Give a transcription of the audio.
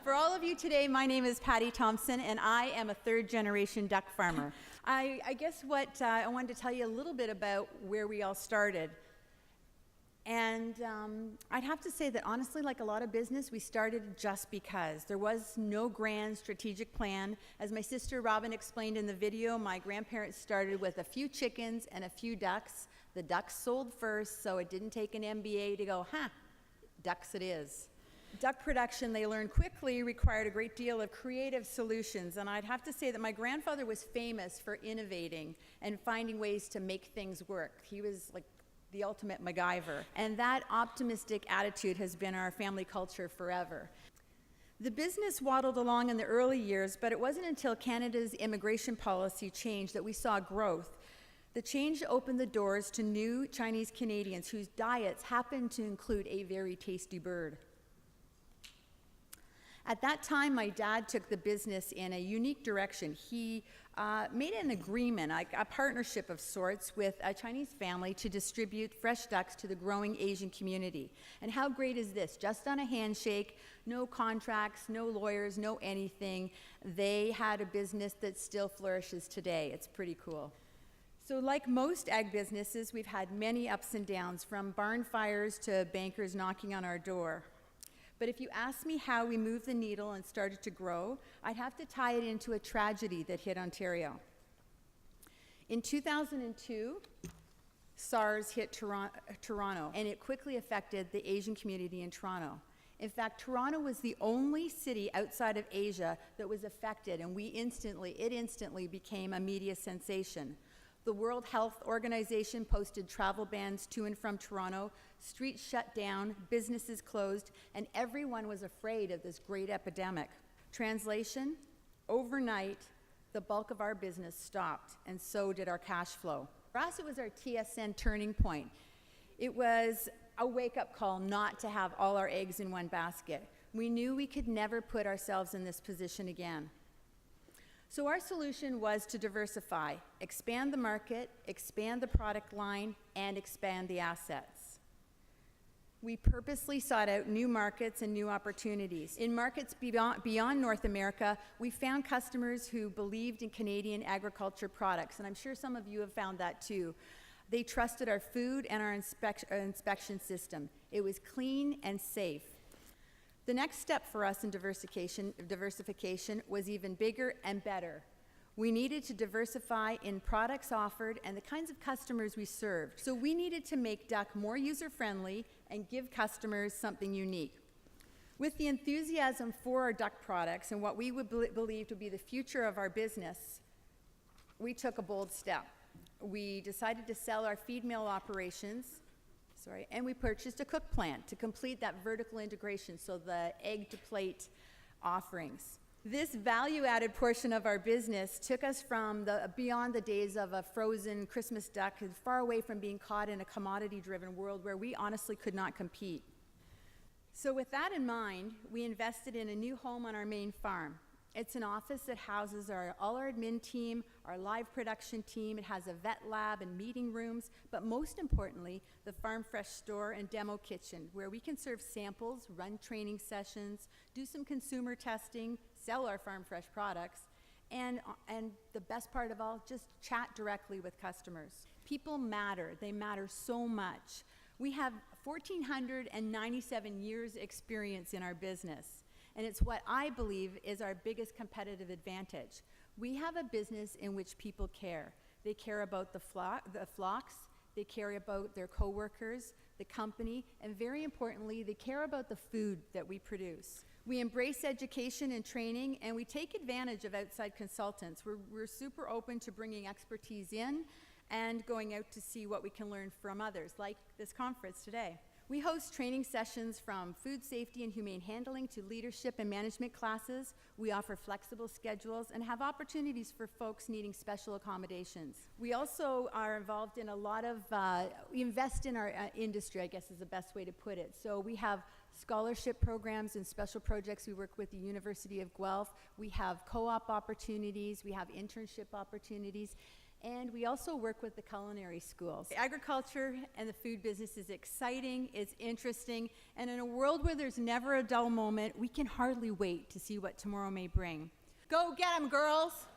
For all of you today, my name is Patty Thompson, and I am a third-generation duck farmer. I guess what I wanted to tell you a little bit about where we all started. And I'd have to say that honestly, like a lot of business, we started just because. There was no grand strategic plan. As my sister Robin explained in the video, my grandparents started with a few chickens and a few ducks. The ducks sold first, so it didn't take an MBA to go, ducks it is. Duck production, they learned quickly, required a great deal of creative solutions, and I'd have to say that my grandfather was famous for innovating and finding ways to make things work. He was like the ultimate MacGyver, and that optimistic attitude has been our family culture forever. The business waddled along in the early years, but it wasn't until Canada's immigration policy changed that we saw growth. The change opened the doors to new Chinese Canadians whose diets happened to include a very tasty bird. At that time, my dad took the business in a unique direction. He made an agreement, a partnership of sorts, with a Chinese family to distribute fresh ducks to the growing Asian community. And how great is this? Just on a handshake, no contracts, no lawyers, no anything. They had a business that still flourishes today. It's pretty cool. So like most ag businesses, we've had many ups and downs, from barn fires to bankers knocking on our door. But if you ask me how we moved the needle and started to grow, I'd have to tie it into a tragedy that hit Ontario. In 2002, SARS hit Toronto, and it quickly affected the Asian community in Toronto. In fact, Toronto was the only city outside of Asia that was affected, and it instantly became a media sensation. The World Health Organization posted travel bans to and from Toronto, streets shut down, businesses closed, and everyone was afraid of this great epidemic. Translation, overnight, the bulk of our business stopped, and so did our cash flow. For us, it was our TSN turning point. It was a wake-up call not to have all our eggs in one basket. We knew we could never put ourselves in this position again. So our solution was to diversify, expand the market, expand the product line, and expand the assets. We purposely sought out new markets and new opportunities. In markets beyond North America, we found customers who believed in Canadian agriculture products, and I'm sure some of you have found that too. They trusted our food and our inspection system. It was clean and safe. The next step for us in diversification was even bigger and better. We needed to diversify in products offered and the kinds of customers we served. So we needed to make duck more user-friendly and give customers something unique. With the enthusiasm for our duck products and what we would believe to be the future of our business, we took a bold step. We decided to sell our feed mill operations, and we purchased a cook plant to complete that vertical integration, so the egg-to-plate offerings. This value-added portion of our business took us from beyond the days of a frozen Christmas duck, and far away from being caught in a commodity-driven world where we honestly could not compete. So with that in mind, we invested in a new home on our main farm. It's an office that houses all our admin team, our live production team. It has a vet lab and meeting rooms, but most importantly, the Farm Fresh store and demo kitchen, where we can serve samples, run training sessions, do some consumer testing, sell our Farm Fresh products, and the best part of all, just chat directly with customers. People matter. They matter so much. We have 1,497 years experience in our business. And it's what I believe is our biggest competitive advantage. We have a business in which people care. They care about the flocks, they care about their coworkers, the company, and very importantly, they care about the food that we produce. We embrace education and training, and we take advantage of outside consultants. We're super open to bringing expertise in and going out to see what we can learn from others, like this conference today. We host training sessions from food safety and humane handling to leadership and management classes. We offer flexible schedules and have opportunities for folks needing special accommodations. We also are involved in a lot of, we invest in our industry, I guess is the best way to put it. So we have scholarship programs and special projects. We work with the University of Guelph. We have co-op opportunities. We have internship opportunities. And we also work with the culinary schools. Agriculture and the food business is exciting, it's interesting, and in a world where there's never a dull moment, we can hardly wait to see what tomorrow may bring. Go get 'em, girls!